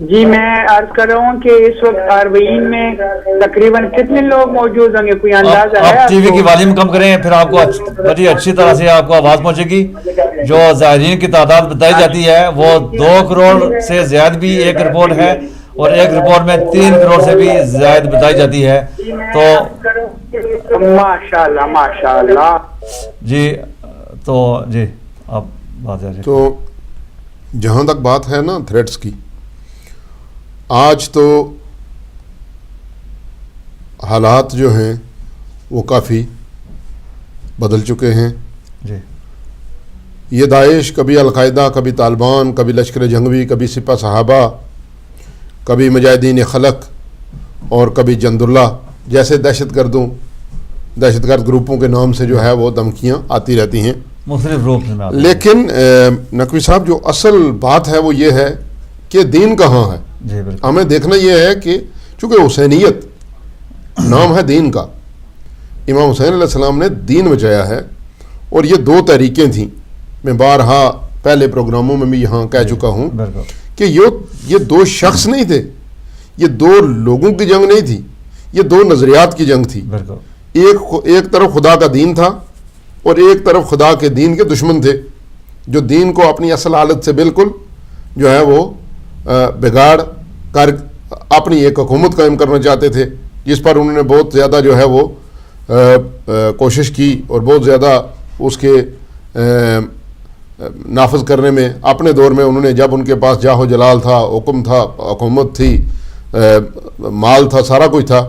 جی میں عرض کر رہا ہوں کہ اس وقت عربین میں تقریباً کتنے لوگ موجود ہوں گے، کوئی اندازہ ہے؟ آپ ٹی وی کی والیوم کم کریں، پھر آپ کو بڑی اچھی طرح سے آپ کو آواز پہنچے گی. جو زائرین کی تعداد بتائی جاتی ہے وہ 2 کروڑ سے زیادہ بھی ایک رپورٹ ہے، اور ایک رپورٹ میں 3 کروڑ سے بھی زائد بتائی جاتی ہے. تو ماشاءاللہ ماشاءاللہ. جی تو جی آپ بات جاری. تو جہاں تک بات ہے نا تھریٹس کی، آج تو حالات جو ہیں وہ کافی بدل چکے ہیں. جی یہ داعش کبھی القاعدہ، کبھی طالبان، کبھی لشکر جنگوی، کبھی سپہ صحابہ، کبھی مجاہدین خلق اور کبھی جند اللہ جیسے دہشت گرد گروپوں کے نام سے جو ہے وہ دھمکیاں آتی رہتی ہیں مختلف روپ میں آتے ہیں. لیکن نقوی صاحب جو اصل بات ہے وہ یہ ہے کہ دین کہاں ہے. جی بالکل. ہمیں دیکھنا یہ ہے کہ چونکہ حسینیت نام ہے دین کا، امام حسین علیہ السلام نے دین بچایا ہے، اور یہ 2 تحریکیں تھیں. میں بارہا پہلے پروگراموں میں بھی یہاں کہہ چکا ہوں کہ یہ 2 شخص نہیں تھے، یہ 2 لوگوں کی جنگ نہیں تھی، یہ 2 نظریات کی جنگ تھی. ایک طرف خدا کا دین تھا اور ایک طرف خدا کے دین کے دشمن تھے، جو دین کو اپنی اصل حالت سے بالکل جو ہے وہ بگاڑ کر اپنی ایک حکومت قائم کرنا چاہتے تھے، جس پر انہوں نے بہت زیادہ جو ہے وہ کوشش کی اور بہت زیادہ اس کے نافذ کرنے میں اپنے دور میں انہوں نے، جب ان کے پاس جاہ و جلال تھا، حکم تھا، حکومت تھی، مال تھا، سارا کچھ تھا،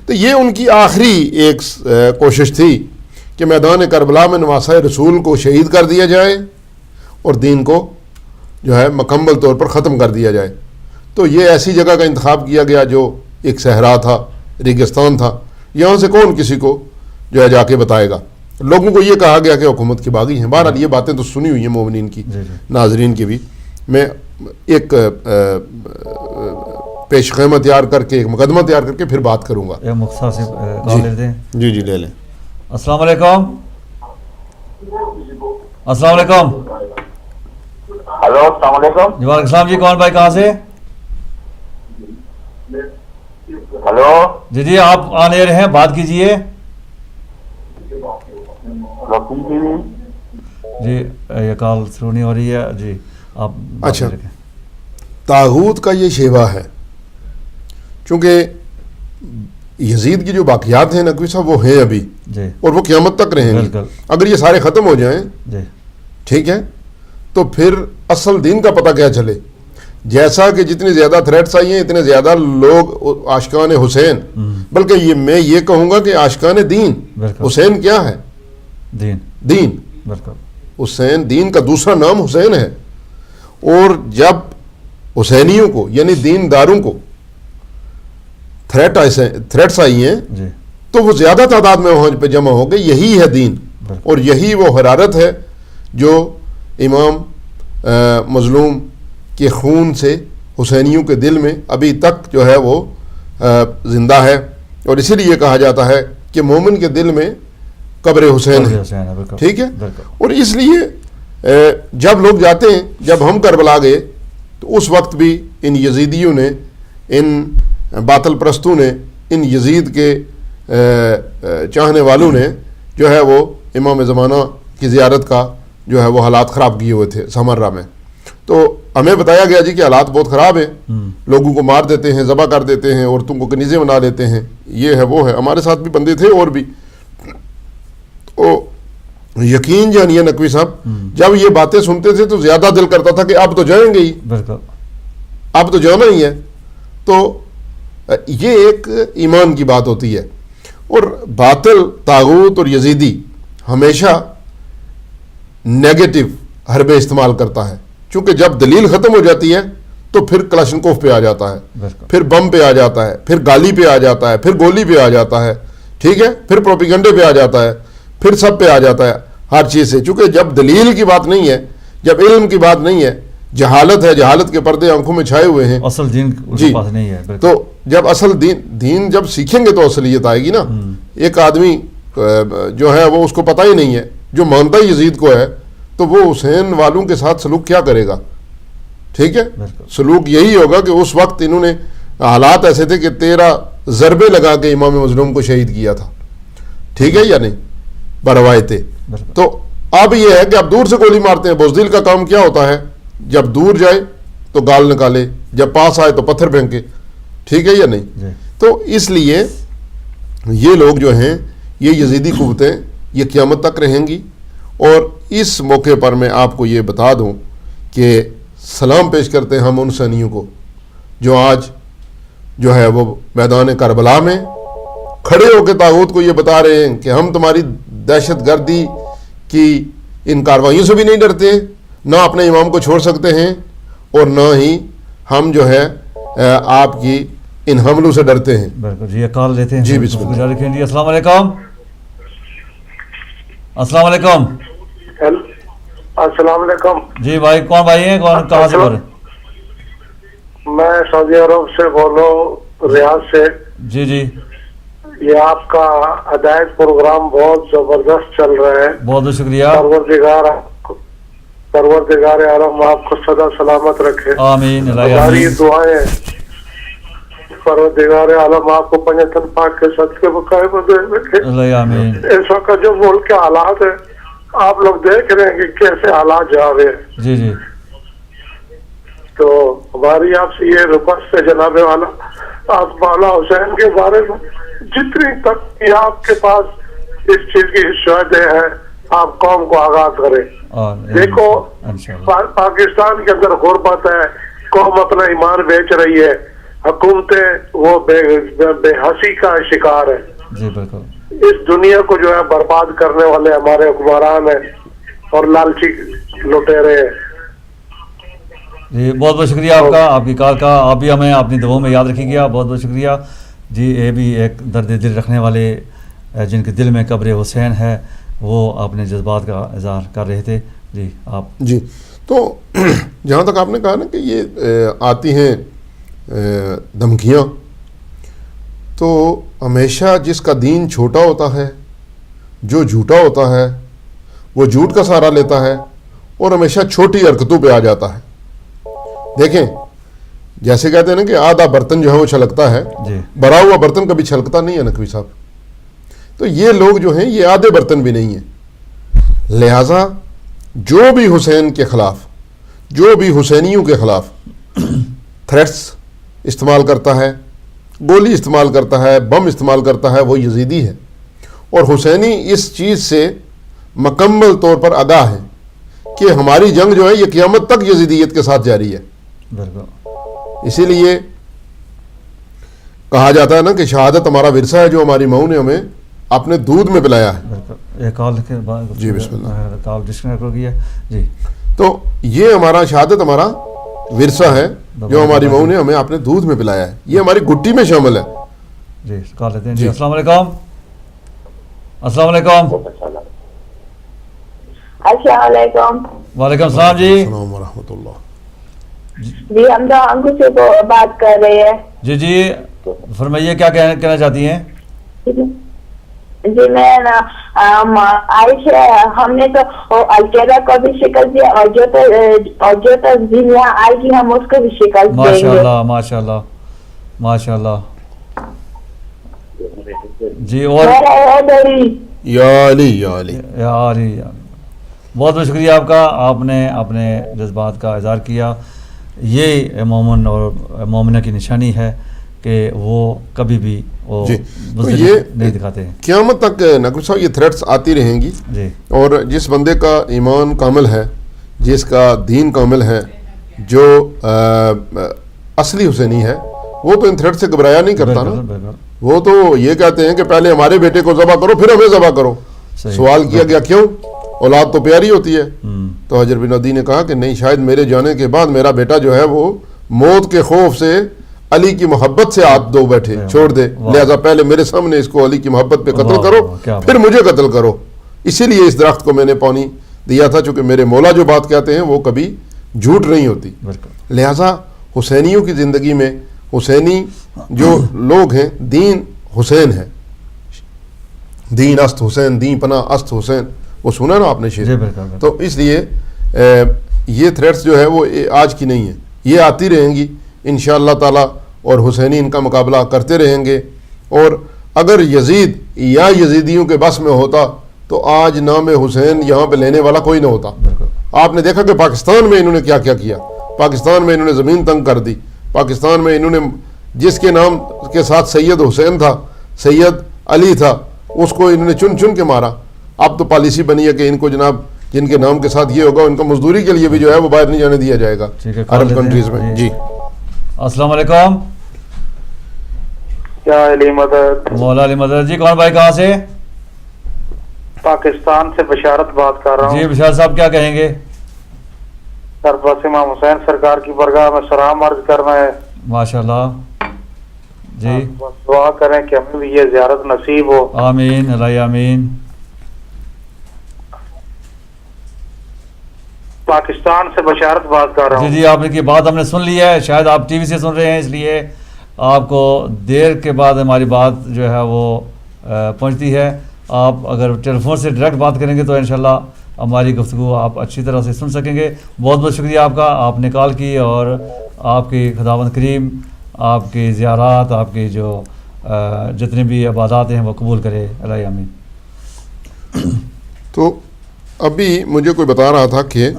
تو یہ ان کی آخری ایک کوشش تھی کہ میدان کربلا میں نواسہ رسول کو شہید کر دیا جائے اور دین کو جو ہے مکمل طور پر ختم کر دیا جائے. تو یہ ایسی جگہ کا انتخاب کیا گیا جو ایک صحرا تھا، ریگستان تھا. یہاں سے کون کسی کو جو ہے جا کے بتائے گا. لوگوں کو یہ کہا گیا کہ حکومت کی باغی ہیں. بہرحال یہ باتیں تو سنی ہوئی ہیں مومنین کی، ناظرین کی بھی. میں ایک پیش خیمہ تیار کر کے، ایک مقدمہ تیار کر کے پھر بات کروں گا. ایک مختصر کال لیتے ہیں. جی لے لیں. السلام علیکم. السلام علیکم. ہلو السلام علیکم. جی وعلیکم السلام. جی کون بھائی کہاں سے؟ ہلو جی آپ آن ایئر ہیں، بات کیجئے. جی یہ کال تھرو نہیں ہو رہی ہے. جی آپ اچھا، طاغوت کا یہ شیوا ہے. چونکہ یزید کی جو باقیات ہیں نقوی صاحب وہ ہیں ابھی، اور وہ قیامت تک رہیں گے. اگر یہ سارے ختم ہو جائیں ٹھیک ہے تو پھر اصل دین کا پتہ کیا چلے. جیسا کہ جتنی زیادہ تھریٹس آئی ہیں اتنے زیادہ لوگ عاشقان حسین، بلکہ میں یہ کہوں گا کہ عاشقان دین. حسین کیا ہے؟ دین. حسین دین کا دوسرا نام حسین ہے. اور جب حسینیوں کو یعنی دین داروں کو تھریٹس آئی ہیں تو وہ زیادہ تعداد میں وہاں پہ جمع ہو گئے. یہی ہے دین، اور یہی وہ حرارت ہے جو امام مظلوم کے خون سے حسینیوں کے دل میں ابھی تک جو ہے وہ زندہ ہے. اور اسی لیے کہا جاتا ہے کہ مومن کے دل میں قبر حسین ہے. ٹھیک ہے. اور اس لیے جب لوگ جاتے ہیں، جب ہم کربلا گئے تو اس وقت بھی ان یزیدیوں نے، ان باطل پرستوں نے، ان یزید کے چاہنے والوں نے جو ہے وہ امام زمانہ کی زیارت کا جو ہے وہ حالات خراب کیے ہوئے تھے سمرہ میں. تو ہمیں بتایا گیا جی کہ حالات بہت خراب ہیں، لوگوں کو مار دیتے ہیں، ذبح کر دیتے ہیں، عورتوں کو کنیزیں بنا لیتے ہیں، یہ ہے وہ ہے. ہمارے ساتھ بھی بندے تھے اور بھی. تو یقین جانیے نقوی صاحب، جب یہ باتیں سنتے تھے تو زیادہ دل کرتا تھا کہ اب تو جائیں گے ہی، اب تو جانا ہی ہے. تو یہ ایک ایمان کی بات ہوتی ہے. اور باطل، طاغوت اور یزیدی ہمیشہ نیگیٹو حربے استعمال کرتا ہے. چونکہ جب دلیل ختم ہو جاتی ہے تو پھر کلاشنکوف پہ آ جاتا ہے، پھر بم پہ آ جاتا ہے، پھر گالی پہ آ جاتا ہے، پھر گولی پہ آ جاتا ہے. ٹھیک ہے. پھر پروپیگنڈے پہ آ جاتا ہے، پھر سب پہ آ جاتا ہے، ہر چیز سے. چونکہ جب دلیل کی بات نہیں ہے، جب علم کی بات نہیں ہے، جہالت ہے، جہالت کے پردے آنکھوں میں چھائے ہوئے ہیں، اصل دین جی پاس نہیں ہے. تو جب اصل دین جب سیکھیں گے تو اصلیت آئے گی نا. ایک آدمی جو ہے وہ اس کو پتہ ہی نہیں ہے، جو مانتا ہی یزید کو ہے، تو وہ حسین والوں کے ساتھ سلوک کیا کرے گا؟ ٹھیک ہے. بالکل. سلوک یہی ہوگا کہ اس وقت انہوں نے حالات ایسے تھے کہ 13 ضربے لگا کے امام مظلوم کو شہید کیا تھا. ٹھیک ہے یا نہیں؟ بروایت. تو اب یہ ہے کہ اب دور سے گولی مارتے ہیں. بزدل کا کام کیا ہوتا ہے؟ جب دور جائے تو گال نکالے, جب پاس آئے تو پتھر پھینکے. ٹھیک ہے یا نہیں؟ تو اس لیے یہ لوگ جو ہیں, یہ یزیدی قوتیں, یہ قیامت تک رہیں گی. اور اس موقع پر میں آپ کو یہ بتا دوں کہ سلام پیش کرتے ہیں ہم ان حسینیوں کو جو آج جو ہے وہ میدان کربلا میں کھڑے ہو کے طاغوت کو یہ بتا رہے ہیں کہ ہم تمہاری دہشت گردی کی ان کارروائیوں سے بھی نہیں ڈرتے, نہ اپنے امام کو چھوڑ سکتے ہیں, اور نہ ہی ہم جو ہے آپ کی ان حملوں سے ڈرتے ہیں. بالکل جی, یہ کال لیتے ہیں. جی بسم اللہ. جی السلام علیکم. السلام علیکم. السلام علیکم. جی بھائی, کون بھائی ہیں, کون کہاں سے بول رہے ہیں؟ میں سعودی عرب سے بول رہا ہوں, ریاض سے. جی جی, یہ آپ کا ہدایت پروگرام بہت زبردست چل رہا ہے. بہت بہت شکریہ. پروردگار عالم آپ کو سدا سلامت رکھے. آمین. ہماری دعائیں پروردگار عالم آپ کو پنجتن پاک کے صدقے بقائے بدل رکھے. آمین. اس وقت جو ملک کے حالات ہیں آپ لوگ دیکھ رہے ہیں کہ کیسے حالات جا رہے ہیں. جی جی, تو ہماری آپ سے یہ ریکویسٹ ہے جناب والا, آپ مولا حسین کے بارے میں جتنی تک آپ کے پاس اس چیز کی شہادتیں ہیں آپ قوم کو آگاہ کریں. دیکھو پاکستان کے اندر غربت ہے, قوم اپنا ایمان بیچ رہی ہے, حکومتیں وہ بے حسی کا شکار ہے. جی بالکل. اس دنیا کو جو ہے برباد کرنے والے ہمارے حکمران ہیں اور لالچی لٹیرے ہیں. جی بہت بہت شکریہ آپ کا, آپ کی کال کا. آپ بھی ہمیں اپنی دعاؤں میں یاد رکھیں گے. بہت بہت شکریہ جی. یہ بھی ایک درد دل رکھنے والے جن کے دل میں قبر حسین ہے, وہ اپنے جذبات کا اظہار کر رہے تھے. جی آپ. جی تو جہاں تک آپ نے کہا نا کہ یہ آتی ہیں دھمکیاں, تو ہمیشہ جس کا دین چھوٹا ہوتا ہے, جو جھوٹا ہوتا ہے, وہ جھوٹ کا سہارا لیتا ہے اور ہمیشہ چھوٹی حرکتوں پہ آ جاتا ہے. دیکھیں جیسے کہتے ہیں نا کہ آدھا برتن جو ہے وہ چھلکتا ہے, بھرا ہوا برتن کبھی چھلکتا نہیں ہے نقوی صاحب. تو یہ لوگ جو ہیں یہ آدھے برتن بھی نہیں ہیں. لہٰذا جو بھی حسین کے خلاف, جو بھی حسینیوں کے خلاف تھریٹس استعمال کرتا ہے, گولی استعمال کرتا ہے, بم استعمال کرتا ہے, وہ یزیدی ہے. اور حسینی اس چیز سے مکمل طور پر آگاہ ہے کہ ہماری جنگ جو ہے یہ قیامت تک یزیدیت کے ساتھ جاری ہے. اسی لیے کہا جاتا ہے نا کہ شہادت ہمارا ورثہ ہے جو ہماری ماں نے ہمیں اپنے دودھ میں پلایا ہے. جی بسم اللہ. کال ڈسکنیکٹ ہو گئی ہے. جی تو یہ ہمارا شہادت ہمارا ورثہ ہے جو ہماری ماں نے ہمیں اپنے دودھ میں پلایا ہے, یہ ہماری گٹی میں شامل ہے. جی کال لیتے ہیں. جی السلام علیکم. السلام علیکم. السلام علیکم. وعلیکم السلام. جی السلام ورحمۃ اللہ. جی ہم تو انکو سے بات کر رہے ہیں. جی جی فرمائیے, کیا کہنا چاہتی ہیں؟ جی میں عائشہ, ہم نے تو القیدا کو بھی شکست دیا اور جو تنظیم یہاں آئے گی ہم اس کو بھی شکست دیں گے. ماشاء اللہ ماشاء اللہ ماشاء اللہ. جی اور یا علی یا علی یا علی. بہت بہت شکریہ آپ کا, آپ نے اپنے جذبات کا اظہار کیا. یہ مومن اور مومنہ کی نشانی ہے کہ وہ کبھی بھی وہ یہ نہیں دکھاتے ہیں. قیامت تک نقوی صاحب یہ تھریٹس آتی رہیں گی. جی اور جس بندے کا ایمان کامل ہے, جس کا دین کامل ہے, جو اصلی حسینی ہے, وہ تو ان تھریٹ سے گھبرایا نہیں کرتا نا. وہ تو یہ کہتے ہیں کہ پہلے ہمارے بیٹے کو ذبح کرو پھر ہمیں ذبح کرو. سوال کیا گیا کیوں؟ اولاد تو پیاری ہوتی ہے. تو حجر بن عدی نے کہا کہ نہیں, شاید میرے جانے کے بعد میرا بیٹا جو ہے وہ موت کے خوف سے علی کی محبت سے ہاتھ دو بیٹھے چھوڑ دے, لہذا پہلے میرے سامنے اس کو علی کی محبت پہ قتل کرو پھر مجھے قتل کرو. اسی لیے اس درخت کو میں نے پانی دیا تھا, چونکہ میرے مولا جو بات کہتے ہیں وہ کبھی جھوٹ نہیں ہوتی. لہذا حسینیوں کی زندگی میں حسینی جو لوگ ہیں, دین حسین ہے, دین است حسین, دین پناہ است حسین, وہ سنا نا آپ نے شعر. تو اس لیے یہ تھریٹس جو ہے وہ آج کی نہیں ہیں, یہ آتی رہیں گی انشاءاللہ تعالی, اور حسینی ان کا مقابلہ کرتے رہیں گے. اور اگر یزید یا یزیدیوں کے بس میں ہوتا تو آج نام حسین یہاں پہ لینے والا کوئی نہ ہوتا. آپ نے دیکھا کہ پاکستان میں انہوں نے کیا کیا کیا. پاکستان میں انہوں نے زمین تنگ کر دی. پاکستان میں انہوں نے جس کے نام کے ساتھ سید حسین تھا, سید علی تھا, اس کو انہوں نے چن چن کے مارا. اب تو پالیسی بنی ہے کہ ان کو جناب جن کے نام کے ساتھ یہ ہوگا ان کو مزدوری کے لیے بھی جو ہے وہ باہر نہیں جانے دیا جائے گا عرب کنٹریز میں. جی السلام علیکم. کیا علی مدد؟ مولا علی مدد جی. کون بھائی کہاں سے؟ پاکستان سے بشارت بات کر رہا ہوں. جی بشار صاحب کیا کہیں گے؟ سربراہ امام حسین سرکار کی برگاہ میں سلام عرض کرنا ہے. ماشاءاللہ جی. بس دعا کریں کہ ہمیں بھی یہ زیارت نصیب ہو. آمین الہی آمین. پاکستان سے بشارت بات کر رہا ہوں. جی جی آپ کی بات ہم نے سن لی ہے. شاید آپ ٹی وی سے سن رہے ہیں اس لیے آپ کو دیر کے بعد ہماری بات جو ہے وہ پہنچتی ہے. آپ اگر ٹیلی فون سے ڈائریکٹ بات کریں گے تو انشاءاللہ ہماری گفتگو آپ اچھی طرح سے سن سکیں گے. بہت بہت شکریہ آپ کا, آپ نے کال کی اور آپ کی خداوند کریم آپ کی زیارات, آپ کی جو جتنی بھی عبادات ہیں وہ قبول کرے. الہی آمین. تو ابھی مجھے کوئی بتا رہا تھا کہ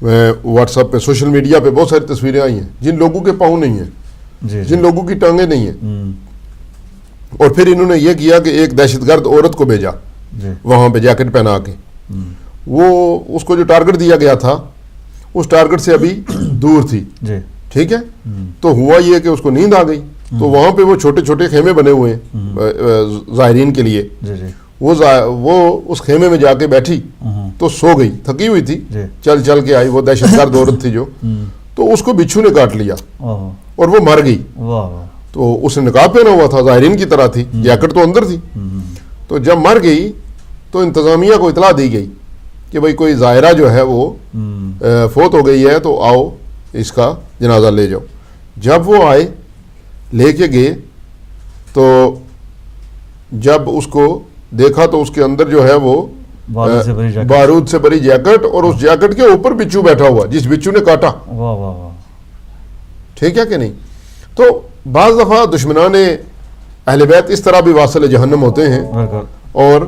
واٹس ایپ پہ سوشل میڈیا پہ بہت ساری تصویریں آئی ہیں جن لوگوں کے پاؤں نہیں ہیں, جی جن لوگوں کی ٹانگیں نہیں ہیں, اور پھر انہوں نے یہ کیا کہ ایک دہشت گرد عورت کو بھیجا وہاں پہ جیکٹ پہنا کے. وہ اس کو جو ٹارگٹ دیا گیا تھا اس ٹارگٹ سے ابھی دور تھی. ٹھیک ہے, تو ہوا یہ کہ اس کو نیند آ گئی. تو وہاں پہ وہ چھوٹے چھوٹے خیمے بنے ہوئے ہیں زائرین کے لیے. وہ اس خیمے میں جا کے بیٹھی تو سو گئی, تھکی ہوئی تھی, چل چل کے آئی. وہ دہشت گرد عورت تھی جو, تو اس کو بچھو نے کاٹ لیا اور وہ مر گئی. تو اس نے نقاب پہنا ہوا تھا, زائرین کی طرح تھی, جیکٹ تو اندر تھی. تو جب مر گئی تو انتظامیہ کو اطلاع دی گئی کہ بھئی کوئی زائرہ جو ہے وہ فوت ہو گئی ہے, تو آؤ اس کا جنازہ لے جاؤ. جب وہ آئے لے کے گئے تو جب اس کو دیکھا تو اس کے اندر جو ہے وہ بارود سے بھری جیکٹ, اور اس جیکٹ کے اوپر بچھو بیٹھا ہوا جس بچھو نے کاٹا. ٹھیک ہے کہ نہیں. تو بعض دفعہ دشمنان اہل بیت اس طرح بھی واصل جہنم ہوتے ہیں, اور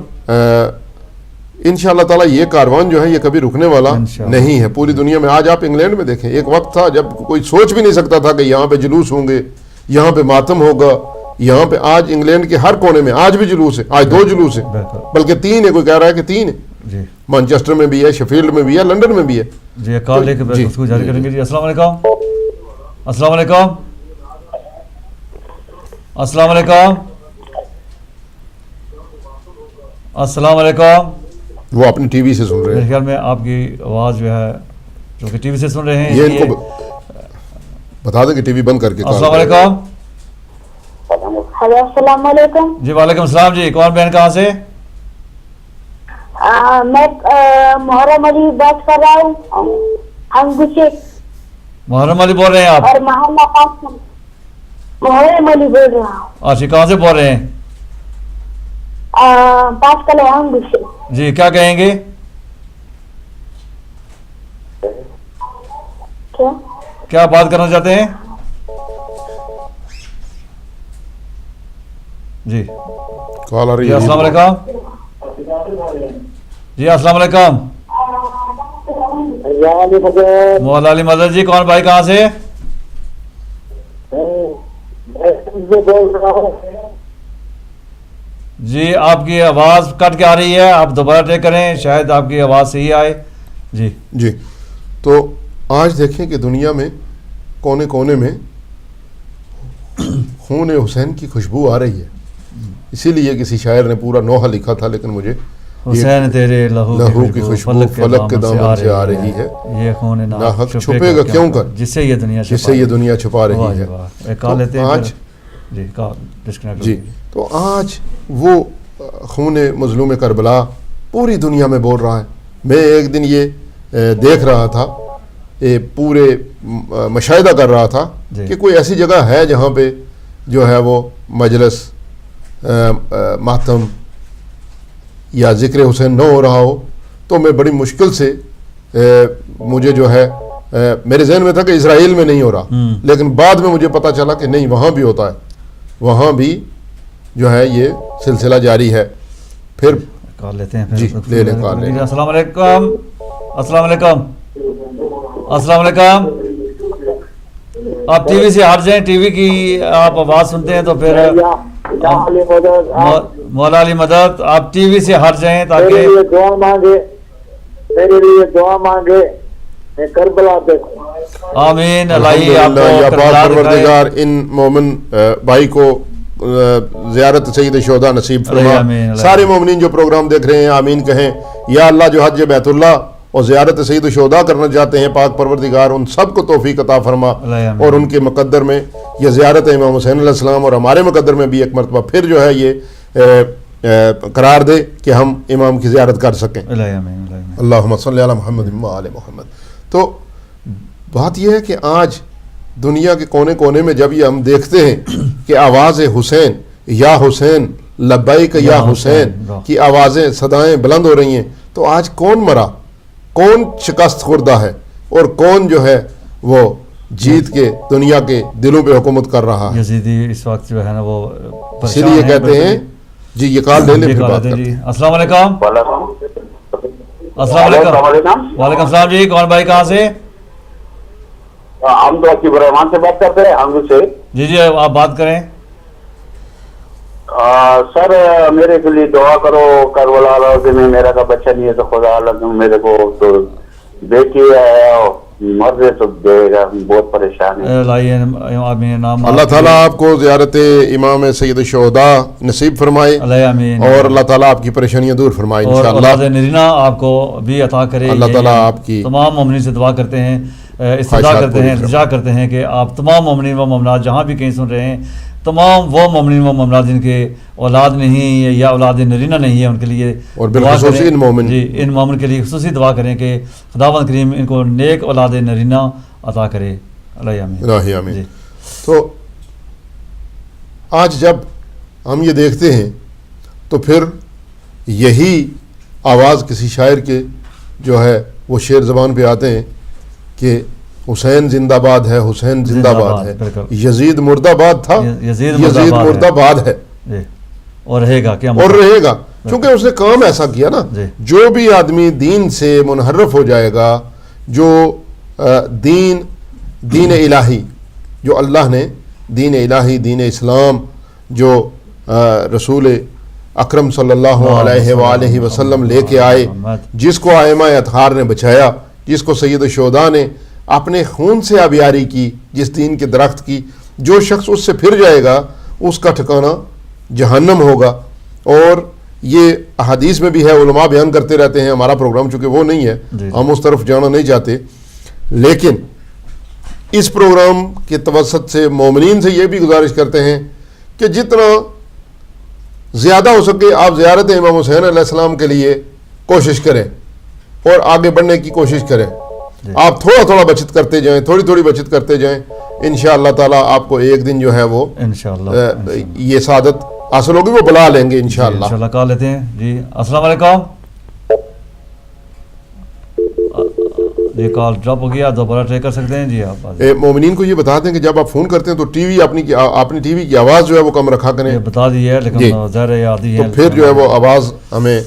انشاءاللہ تعالیٰ یہ کاروان جو ہے یہ کبھی رکنے والا نہیں ہے پوری دنیا میں. آج آپ انگلینڈ میں دیکھیں, ایک وقت تھا جب کوئی سوچ بھی نہیں سکتا تھا کہ یہاں پہ جلوس ہوں گے, یہاں پہ ماتم ہوگا, یہاں پہ. آج انگلینڈ کے ہر کونے میں آج بھی جلوس ہے, آج 2 جلوس ہیں, بلکہ 3 ہے, کوئی کہہ رہا ہے کہ 3 ہے. مانچسٹر میں بھی ہے, شیفیلڈ میں بھی ہے, لنڈن میں بھی ہے. جی کال لے کے گفتگو جاری کریں گے. جی السلام علیکم. السلام علیکم. السلام علیکم. السلام علیکم. وہ اپنی ٹی وی سے سن رہے ہیں. میرے خیال میں آپ کی آواز جو ہے جو کہ ٹی وی سے سن رہے ہیں, یہ ان کو بتا دیں کہ ٹی وی بند کر کے. السلام علیکم. ہلو السلام علیکم. جی وعلیکم السلام. جی کون بہن کہاں سے؟ میں محرم علی بات کر رہا ہوں, انگو سے. محرم علی بول رہے ہیں آپ؟ اور محلہ محرم علی بول رہا ہوں. اچھا کہاں سے بول رہے ہیں؟ بات کر انگو سے. جی کیا کہیں گے؟ کیا بات کرنا چاہتے ہیں؟ جی کال آ رہی ہے. السلام علیکم. جی السلام علیکم. مولا علی مدد جی. کون بھائی کہاں سے؟ جی آپ کی آواز کٹ کے آ رہی ہے, آپ دوبارہ ٹرائی کریں, شاید آپ کی آواز صحیح آئے. جی جی. تو آج دیکھیں کہ دنیا میں کونے کونے میں خون حسین کی خوشبو آ رہی ہے. اسی لیے کسی شاعر نے پورا نوحہ لکھا تھا, لیکن مجھے حسین تیرے لہو کی خوشبو فلک کے دامن سے آ رہی ہے, یہ خون ناحق چھپے گا کیوں کر, جس سے یہ دنیا چھپا رہی ہے. آج جی تو آج وہ خون مظلوم کربلا پوری دنیا میں بول رہا ہے. میں ایک دن یہ دیکھ رہا تھا, پورے مشاہدہ کر رہا تھا کہ کوئی ایسی جگہ ہے جہاں پہ جو ہے وہ مجلس ماتم یا ذکر حسین نہ ہو رہا ہو. تو میں بڑی مشکل سے مجھے جو ہے میرے ذہن میں تھا کہ اسرائیل میں نہیں ہو رہا، لیکن بعد میں مجھے پتہ چلا کہ نہیں، وہاں بھی ہوتا ہے، وہاں بھی جو ہے یہ سلسلہ جاری ہے. پھر کال لیتے ہیں. جی لے لیں کال لیں. السلام علیکم. السلام علیکم. السلام علیکم. آپ ٹی وی سے ہٹ جائیں، ٹی وی کی آپ آواز سنتے ہیں تو پھر مولا علی مدد آپ ٹی وی سے ہٹ جائیں تاکہ دعا مانگے، میرے لیے دعا مانگے، میں کربلا دیکھوں. آمین. اللہ آپ الحمدللہ، یا کو پاک کربلا پروردگار ان مومن بھائی کو زیارت سید شہداء نصیب فرما. آمین. سارے مومنین جو پروگرام دیکھ رہے ہیں آمین کہیں. یا اللہ جو حج بیت اللہ اور زیارت سید شہداء کرنا چاہتے ہیں، پاک پروردگار ان سب کو توفیق عطا فرما، آمین. اور ان کے مقدر میں یہ زیارت امام حسین علیہ السلام اور ہمارے مقدر میں بھی ایک مرتبہ پھر جو ہے یہ قرار دے کہ ہم امام کی زیارت کر سکیں. اللہم صلی علی محمد و آل محمد. تو بات یہ ہے کہ آج دنیا کے کونے کونے میں جب یہ ہم دیکھتے ہیں کہ آواز حسین یا حسین لبیک یا حسین کی آوازیں صدائیں بلند ہو رہی ہیں، تو آج کون مرا، کون شکست خوردہ ہے، اور کون جو ہے وہ جیت کے دنیا کے دلوں پہ حکومت کر رہا ہے. یزیدی اس وقت جو ہے نا وہ اسی لیے کہتے ہیں جی یہ کال لے لیں پھر بات کرتے ہیں. السلام علیکم. السلام علیکم. وعلیکم السلام جی. کون بھائی کہاں سے؟ ہم تو عقیب الرحمان سے بات کرتے ہیں، ہم سے. جی جی آپ بات کریں. سر میرے کے لیے دعا کرو، کربلا روزے میں میرا کا بچہ نہیں ہے تو خدا اللہ میرے کو تو بیٹی ہے، مرضی تو دے گا، بہت پریشان ہے. اللہ تعالیٰ آپ کو زیارت امام سید شہداء نصیب فرمائے، اور اللہ تعالیٰ آپ کی پریشانیاں دور فرمائے انشاءاللہ. اور نرینہ آپ کو بھی عطا کرے. اللہ تعالیٰ آپ کی تمام مومنین سے دعا کرتے ہیں، استدعا کرتے ہیں، التجا کرتے ہیں کہ آپ تمام مومنین و مومنات جہاں بھی کہیں سن رہے ہیں، تمام وہ مومنین و مومنات جن کے اولاد نہیں ہے یا اولاد نرینہ نہیں ہے، ان کے لیے اور بالخصوص ان مومن جی ان مومن کے لیے خصوصی دعا کریں کہ خداوند کریم ان کو نیک اولاد نرینہ عطا کرے. اللہ آمین. جی. تو آج جب ہم یہ دیکھتے ہیں تو پھر یہی آواز کسی شاعر کے جو ہے وہ شعر زبان پہ آتے ہیں کہ حسین زندہ باد ہے، حسین زندہ باد ہے، یزید مردہ باد تھا، یزید مردہ باد ہے، اور رہے گا کیا، اور رہے گا، چونکہ اس نے کام ایسا کیا نا. جو بھی آدمی دین سے منحرف ہو جائے گا، جو دین الہی جو اللہ نے دین الہی دین اسلام جو رسول اکرم صلی اللہ علیہ وآلہ وسلم لے کے آئے، جس کو ائمہ اطہار نے بچایا، جس کو سید الشہداء نے اپنے خون سے آبیاری کی، جس دین کے درخت کی، جو شخص اس سے پھر جائے گا اس کا ٹھکانہ جہنم ہوگا. اور یہ احادیث میں بھی ہے، علماء بیان کرتے رہتے ہیں. ہمارا پروگرام چونکہ وہ نہیں ہے، ہم اس طرف جانا نہیں چاہتے، لیکن اس پروگرام کے توسط سے مومنین سے یہ بھی گزارش کرتے ہیں کہ جتنا زیادہ ہو سکے آپ زیارت امام حسین علیہ السلام کے لیے کوشش کریں اور آگے بڑھنے کی کوشش کریں. آپ تھوڑا تھوڑا بچت کرتے جائیں، تھوڑی تھوڑی بچت کرتے جائیں، انشاءاللہ تعالیٰ آپ کو ایک دن جو ہے وہ یہ سعادت حاصل ہوگی، وہ بلا لیں گے انشاءاللہ. انشاءاللہ کال لیتے ہیں. جی السلام علیکم. یہ کال ڈراپ ہو گیا، دوبارہ ٹرائی کر سکتے ہیں. جی آپ مومنین کو یہ بتا دیں کہ جب آپ فون کرتے ہیں تو ٹی وی اپنی ٹی وی کی آواز جو ہے وہ کم رکھا کریں. بتا دی ہے لیکن ظاہر یاد ہی ہے، تو پھر جو ہے وہ آواز ہمیں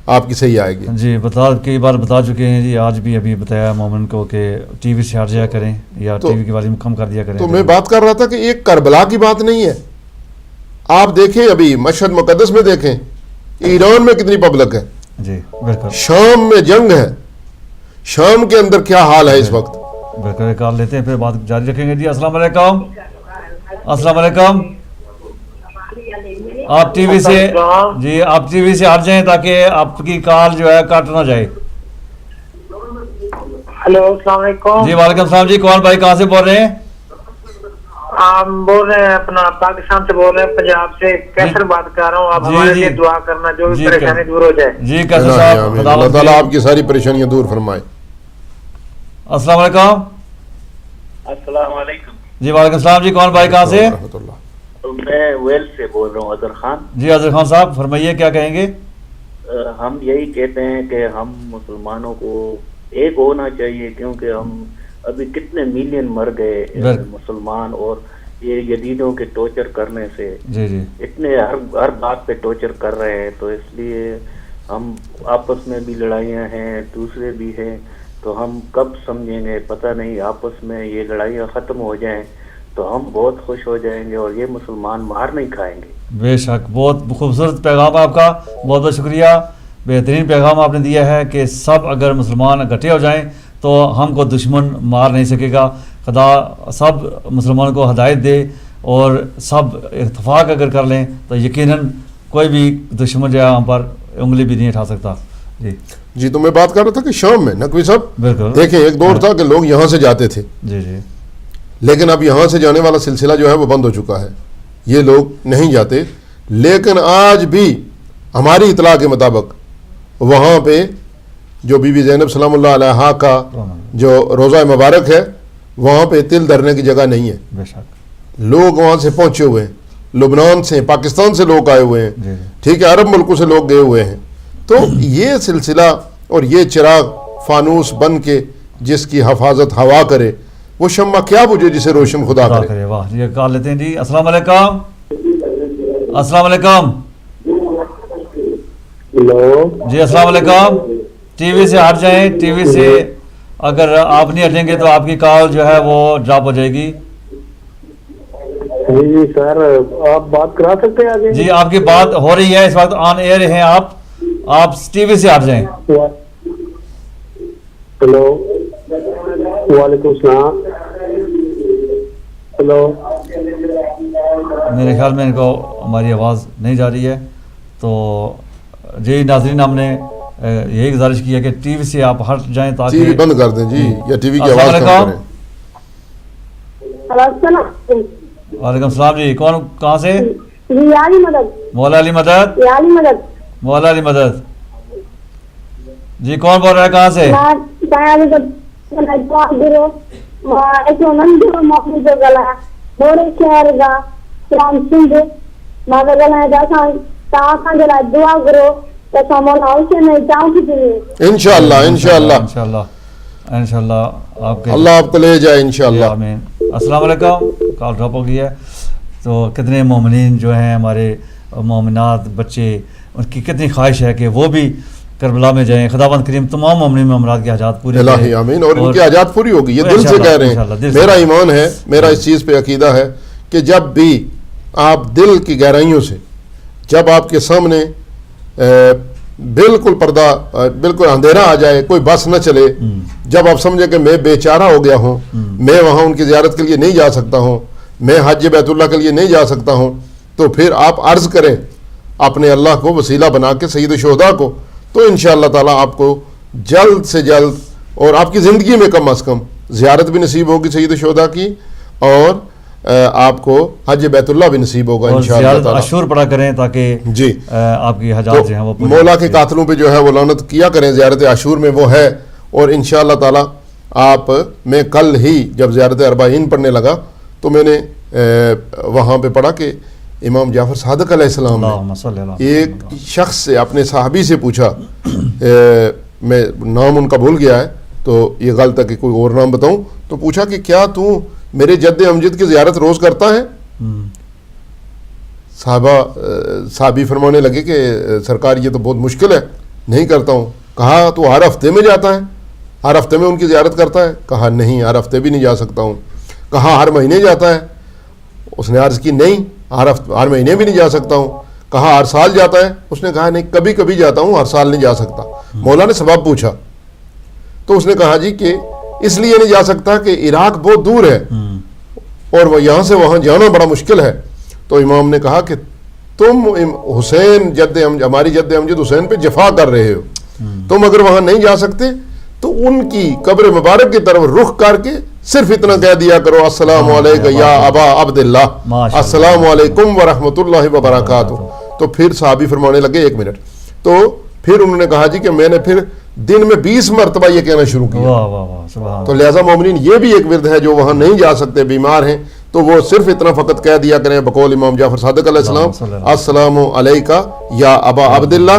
آپ کی صحیح آئے گی. جی کئی بار بتا چکے ہیں جی، آج بھی ابھی بتایا مومن کو کہ ٹی وی سے ہٹ جایا کریں یا ٹی وی کی والیوم کم کر دیا کریں. تو میں بات کر رہا تھا کہ ایک کربلا کی بات نہیں ہے. آپ دیکھیں ابھی مشہد مقدس میں دیکھیں، ایران میں کتنی پبلک ہے. جی بالکل. شام میں جنگ ہے، شام کے اندر کیا حال ہے اس وقت. بالکل کال لیتے ہیں پھر بات جاری رکھیں گے. جی السلام علیکم. السلام علیکم. آپ ٹی وی سے جی آپ ٹی وی سے ہٹ جائیں تاکہ آپ کی کال جو ہے کٹ نہ جائے. ہلو السلام علیکم. جی وعلیکم السلام. جی کون بھائی کہاں سے بول رہے ہیں؟ ہم بول رہے ہیں اپنا پاکستان سے بول رہے ہیں، پنجاب سے. کیسر بات کر رہا ہوں، آپ ہمارے لیے دعا کرنا جو بھی پریشانی دور ہو جائے. جی کیسر صاحب، اللہ تعالیٰ آپ کی ساری پریشانیاں دور فرمائے. السلام علیکم. السلام علیکم. جی وعلیکم السلام. جی کون بھائی کہاں سے؟ میں ویل سے بول رہا ہوں، اظہر خان. جی اظہر خان صاحب فرمائیے، کیا کہیں گے؟ ہم یہی کہتے ہیں کہ ہم مسلمانوں کو ایک ہونا چاہیے، کیونکہ ہم ابھی کتنے ملین مر گئے مسلمان، اور یہ جدیدوں کے ٹورچر کرنے سے اتنے ہر بات پہ ٹورچر کر رہے ہیں، تو اس لیے ہم آپس میں بھی لڑائیاں ہیں، دوسرے بھی ہیں، تو ہم کب سمجھیں گے پتہ نہیں، آپس میں یہ لڑائیاں ختم ہو جائیں تو ہم بہت خوش ہو جائیں گے اور یہ مسلمان مار نہیں کھائیں گے. بے شک بہت خوبصورت پیغام آپ کا، بہت بہت شکریہ. بہترین پیغام آپ نے دیا ہے کہ سب اگر مسلمان اکٹھے ہو جائیں تو ہم کو دشمن مار نہیں سکے گا. خدا سب مسلمانوں کو ہدایت دے اور سب اتفاق اگر کر لیں تو یقیناً کوئی بھی دشمن جو ہے ہم پر انگلی بھی نہیں اٹھا سکتا. جی تو میں بات کر رہا تھا کہ شام میں نقوی صاحب بالکل دیکھیں ایک دور تھا کہ لوگ یہاں سے جاتے تھے، لیکن اب یہاں سے جانے والا سلسلہ جو ہے وہ بند ہو چکا ہے، یہ لوگ نہیں جاتے. لیکن آج بھی ہماری اطلاع کے مطابق وہاں پہ جو بی بی زینب سلام اللہ علیہا کا جو روضہ مبارک ہے وہاں پہ تل دھرنے کی جگہ نہیں ہے. لوگ وہاں سے پہنچے ہوئے ہیں، لبنان سے، پاکستان سے لوگ آئے ہوئے ہیں، ٹھیک ہے، عرب ملکوں سے لوگ گئے ہوئے ہیں. تو یہ سلسلہ اور یہ چراغ فانوس بن کے جس کی حفاظت ہوا کرے وہ شمع کیا بجھے جسے روشن خدا کرے. واہ یہ کال لیتے ہیں جی. السلام علیکم. السلام علیکم جی. السلام علیکم. ٹی وی سے ہٹ جائیں، ٹی وی سے اگر آپ نہیں ہٹیں گے تو آپ کی کال جو ہے وہ ڈراپ ہو جائے گی. جی سر آپ بات کرا سکتے ہیں آگے؟ جی آپ کی بات ہو رہی ہے، اس وقت آن ایئر ہیں آپ ٹی وی سے ہٹ جائیں. ہلو وعلیکم السلام. ہلو میرے خیال میں ان کو ہماری آواز نہیں جا رہی ہے. تو جی ناظرین ہم نے یہی گزارش کی ہے کہ ٹی وی سے آپ ہٹ جائیں تاکہ ٹی وی بند کر دیں جی یا ٹی وی کی آواز کم کریں. وعلیکم السلام جی. کون کہاں سے؟ علی مدد. مولا علی مدد. علی مدد. مولا علی مدد جی. کون بول رہا ہے کہاں سے؟ انشاءاللہ انشاءاللہ انشاءاللہ آپ کے اللہ آپ کو لے جائے انشاءاللہ. آمین. السلام علیکم. کال ڈراپ ہو گئی ہے. تو کتنے مومنین جو ہیں ہمارے مومنات بچے ان کی کتنی خواہش ہے کہ وہ بھی کربلا میں جائیں. خداوند کریم تمام مومنین معاملات کی حاجات پوری الہی آمین. اور ان کی حاجات پوری ہوگی، یہ دل سے کہہ رہے ہیں. میرا ایمان ہے، میرا اس چیز پہ عقیدہ ہے کہ جب بھی آپ دل کی گہرائیوں سے، جب آپ کے سامنے بالکل پردہ، بالکل اندھیرا آ جائے، کوئی بس نہ چلے، جب آپ سمجھیں کہ میں بے چارہ ہو گیا ہوں، میں وہاں ان کی زیارت کے لیے نہیں جا سکتا ہوں، میں حج بیت اللہ کے لیے نہیں جا سکتا ہوں، تو پھر آپ عرض کریں اپنے اللہ کو وسیلہ بنا کے سید الشہداء کو، تو انشاءاللہ تعالیٰ آپ کو جلد سے جلد اور آپ کی زندگی میں کم از کم زیارت بھی نصیب ہوگی سید الشہداء کی، اور آپ کو حج بیت اللہ بھی نصیب ہوگا انشاءاللہ تعالیٰ. اشور پڑھا کریں تاکہ جی آپ کی حاجات جو ہیں وہ مولا کے قاتلوں پہ جو ہے وہ لعنت کیا کریں. زیارت عاشور میں وہ ہے، اور انشاءاللہ تعالیٰ آپ میں کل ہی جب زیارت اربعین پڑھنے لگا تو میں نے وہاں پہ پڑھا کہ امام جعفر صادق علیہ السلام نے ایک شخص سے، اپنے صحابی سے پوچھا، میں نام ان کا بھول گیا ہے تو یہ غلط ہے کہ کوئی اور نام بتاؤں، تو پوچھا کہ کیا تو میرے جد امجد کی زیارت روز کرتا ہے؟ صحابی فرمانے لگے کہ سرکار یہ تو بہت مشکل ہے، نہیں کرتا ہوں. کہا تو ہر ہفتے میں جاتا ہے؟ ہر ہفتے میں ان کی زیارت کرتا ہے؟ کہا نہیں، ہر ہفتے بھی نہیں جا سکتا ہوں. کہا ہر مہینے جاتا ہے؟ اس نے عرض کی نہیں، ہر مہینے بھی نہیں جا سکتا ہوں. کہا ہر سال جاتا ہے؟ اس نے کہا نہیں، کبھی کبھی جاتا ہوں، ہر سال نہیں جا سکتا. مولا نے سبب پوچھا تو اس نے کہا جی کہ اس لیے نہیں جا سکتا کہ عراق بہت دور ہے اور وہ یہاں سے وہاں جانا بڑا مشکل ہے. تو امام نے کہا کہ تم حسین ہماری جد امجد حسین پہ جفا کر رہے ہو، تم اگر وہاں نہیں جا سکتے تو ان کی قبر مبارک کی طرف رخ کر کے صرف اتنا کہہ دیا کرو، السلام علیکم یا ابا عبداللہ، السلام علیکم ورحمۃ اللہ وبرکاتہ. تو پھر صحابی فرمانے لگے ایک منٹ، تو پھر انہوں نے کہا جی کہ میں نے پھر دن میں 20 مرتبہ یہ کہنا شروع کیا. تو لہذا مومنین یہ بھی ایک ورد ہے جو وہاں نہیں جا سکتے، بیمار ہیں، تو وہ صرف اتنا فقط کہہ دیا کریں بقول امام جعفر صادق علیہ السلام، السلام علیکم یا ابا عبداللہ،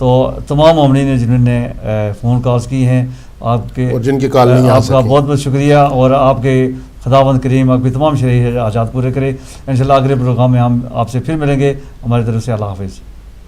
تو تمام مومنین نے جنہوں نے فون کالز کی ہیں آپ کے اور جن کی کال نہیں آپ کا بہت بہت شکریہ، اور آپ کے خداوند کریم آپ کے تمام شرعی حاجات پورے کرے. انشاءاللہ اگلے پروگرام میں ہم آپ سے پھر ملیں گے. ہماری طرف سے اللہ حافظ.